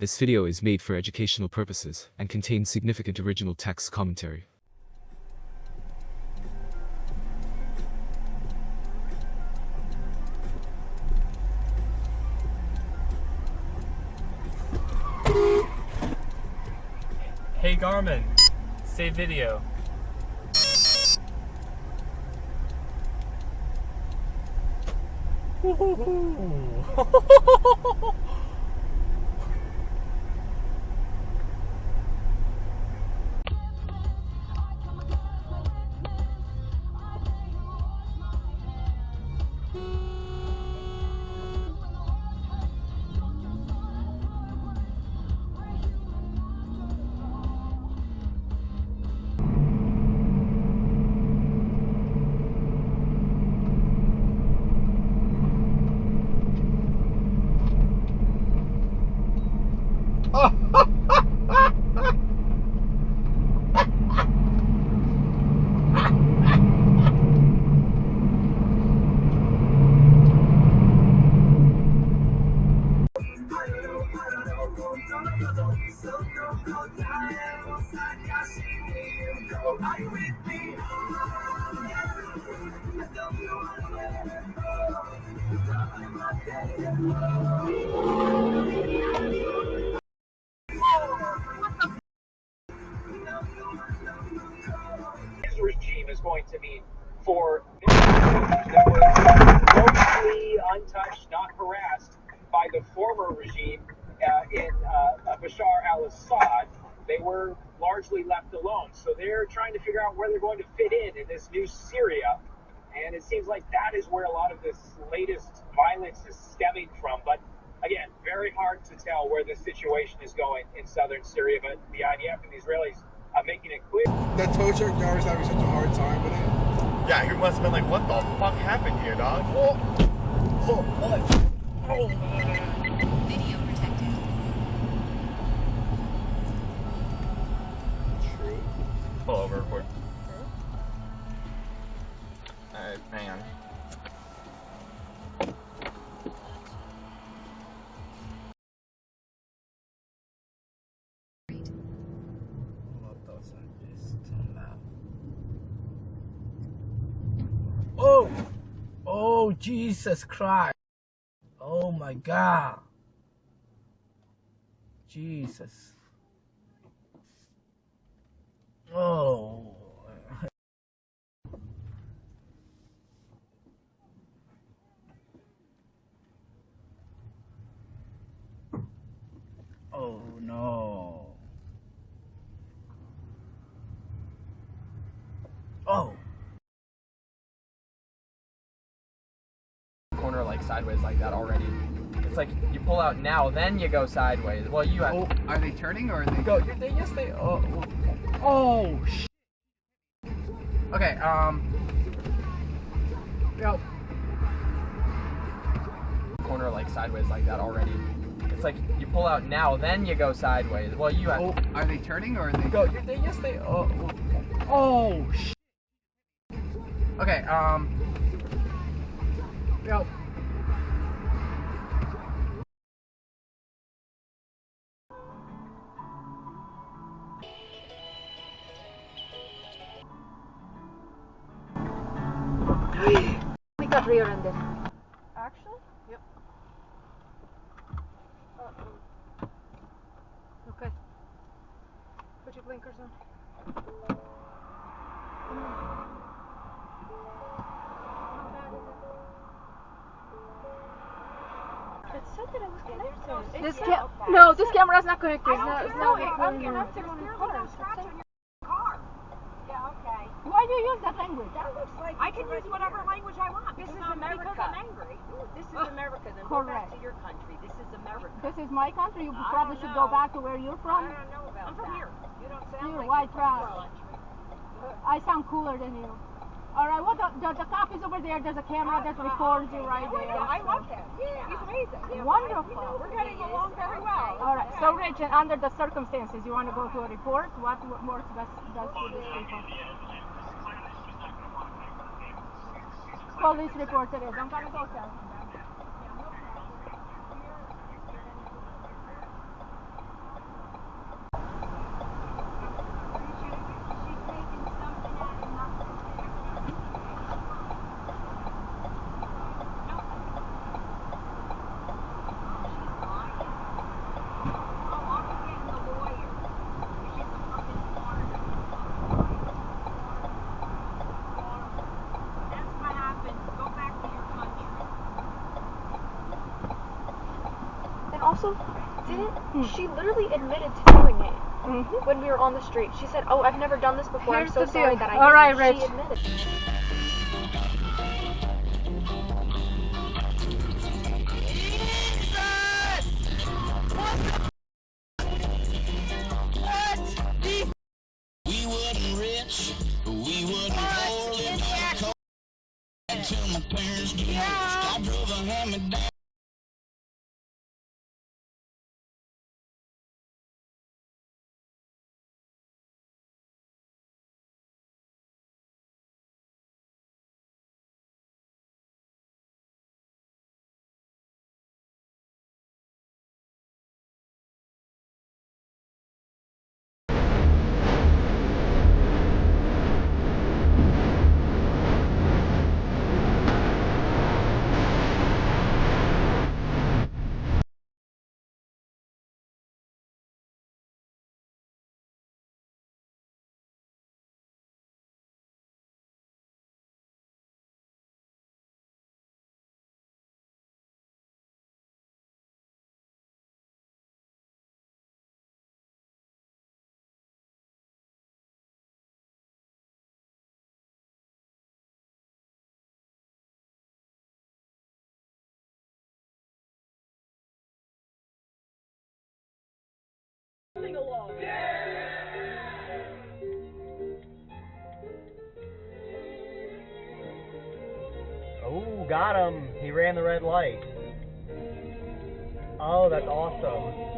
This video is made for educational purposes and contains significant original text commentary. Hey Garmin, save video. His regime is going to mean for that was mostly untouched, not harassed by the former regime in Bashar al-Assad. They were largely left alone. So they're trying to figure out where they're going to fit in this new Syria. And it seems like that is where a lot of this latest violence is stemming from. But again, very hard to tell where this situation is going in southern Syria. But the IDF and the Israelis are making it clear. That tow truck driver is having such a hard time with it. Yeah, he must have been like, what the fuck happened here, dog? Oh, what? Oh. Video protected. True. Pull over, record. Alright, hang on. Oh! Oh, Jesus Christ. Oh my God. Jesus. Oh. Oh no. Oh. Corner like sideways like that already. It's like you pull out now, then you go sideways. Well, you have. Oh, are they turning or are they? Go. Yes, they. Oh. Oh. Shit. Okay. Go. Corner like sideways like that already. It's like you pull out now, then you go sideways. Well, you have. Oh, are they turning or are they? Go. Yes, they. Oh. Shit. Okay. Go. We got rear-ended. Actually? Yep. Okay. Put your blinkers on. It said that it was connected. This camera's not connected. It's not I'm connected on your car. Yeah, okay. Why do you use that language? That looks like I can use whatever language I want. This is America. Because I'm angry. This is America. Then go back to your country. This is America. This is my country. You probably should go back to where you're from. I don't know about I'm from here. You don't sound You're like white trash. I sound cooler than you. Alright, well the cop is over there. There's a camera that records you right there. I love him. Yeah. He's amazing. Yeah, wonderful. We're getting along very well. Alright, so Rich, and under the circumstances, you want to go to a report? What works best for these people? Police report it is. I'm gonna go tell him that. also didn't. She literally admitted to doing it when we were on the street. She said, "Oh, I've never done this before. I'm so sorry that I did." All right, Rich. Rich. She admitted. We wasn't rich, we wasn't poor, lived on the coast until my parents divorced. I drove a hand-me-down. Along. Oh, got him. He ran the red light. Oh, that's awesome.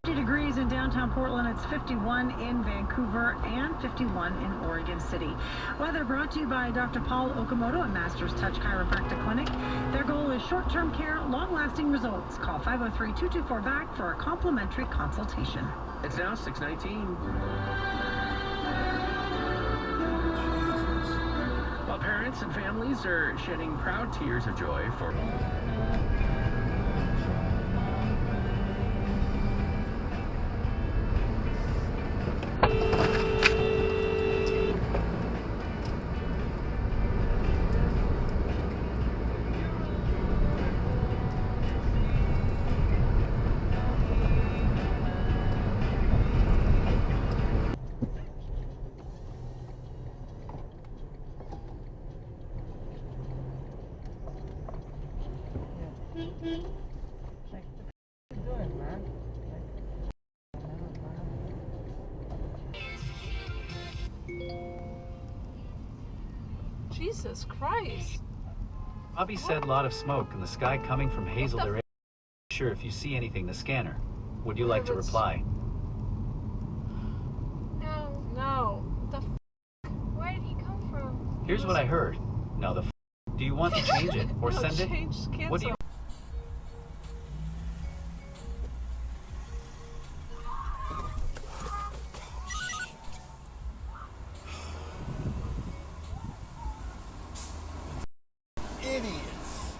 50 degrees in downtown Portland. It's 51 in Vancouver and 51 in Oregon City. Weather brought to you by Dr. Paul Okamoto at Masters Touch Chiropractic Clinic. Their goal is short-term care, long-lasting results. Call 503-224-BACK for a complimentary consultation. It's now 6:19. While parents and families are shedding proud tears of joy for Jesus Christ. Bobby said a lot of smoke in the sky coming from Hazel. They're sure if you see anything, the scanner. Would you like to reply? No. No. What the f? Where did he come from? Here's what I heard. No, the f. Do you want to change it or No, send it? Cancel. What do you? Idiots.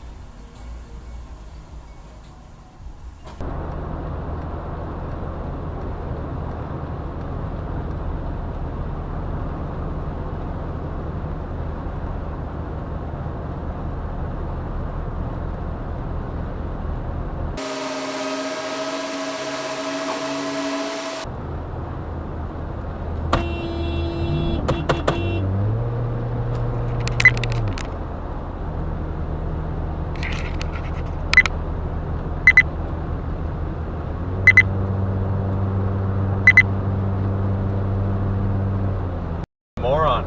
Moron.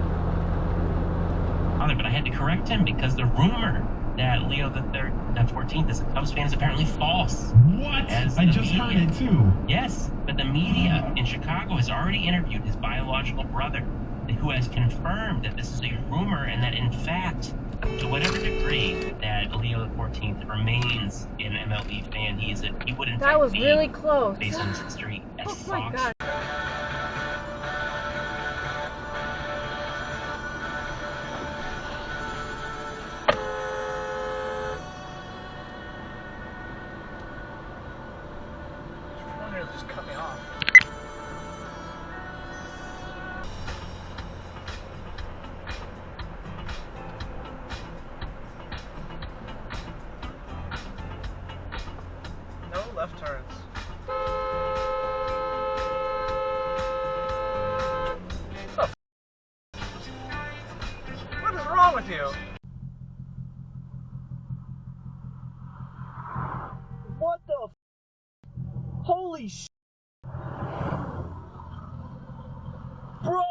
But I had to correct him because the rumor that Leo the 14th is a Cubs fan is apparently false. What? I just heard it too. Yes, but the media in Chicago has already interviewed his biological brother, who has confirmed that this is a rumor and that in fact, to whatever degree that Leo the 14th remains an MLB fan, he would in fact That was be, really close. based on his history, as Oh my Fox. God. Just cut me off. left turns. What is wrong with you? What the f? Holy sh! Bro!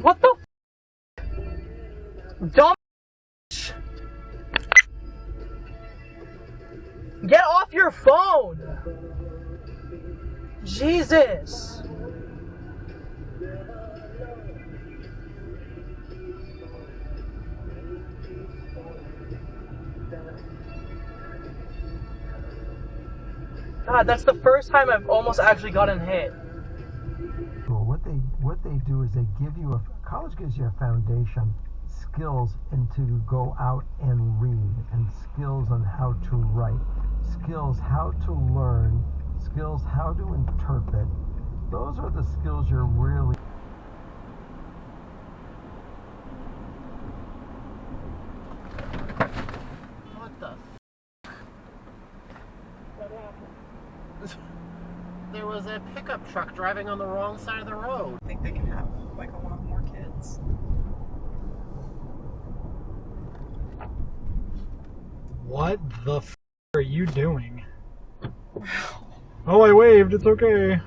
What the f? Dumb. Get off your phone! Jesus! God, that's the first time I've almost actually gotten hit. What they do is they give you college gives you a foundation, skills, and to go out and read, and skills on how to write, skills how to learn, skills how to interpret. Those are the skills you're really. What the f? What happened? There was a pickup truck driving on the wrong side of the road. I think they can have like a lot more kids. What the f are you doing? Oh, I waved. It's okay.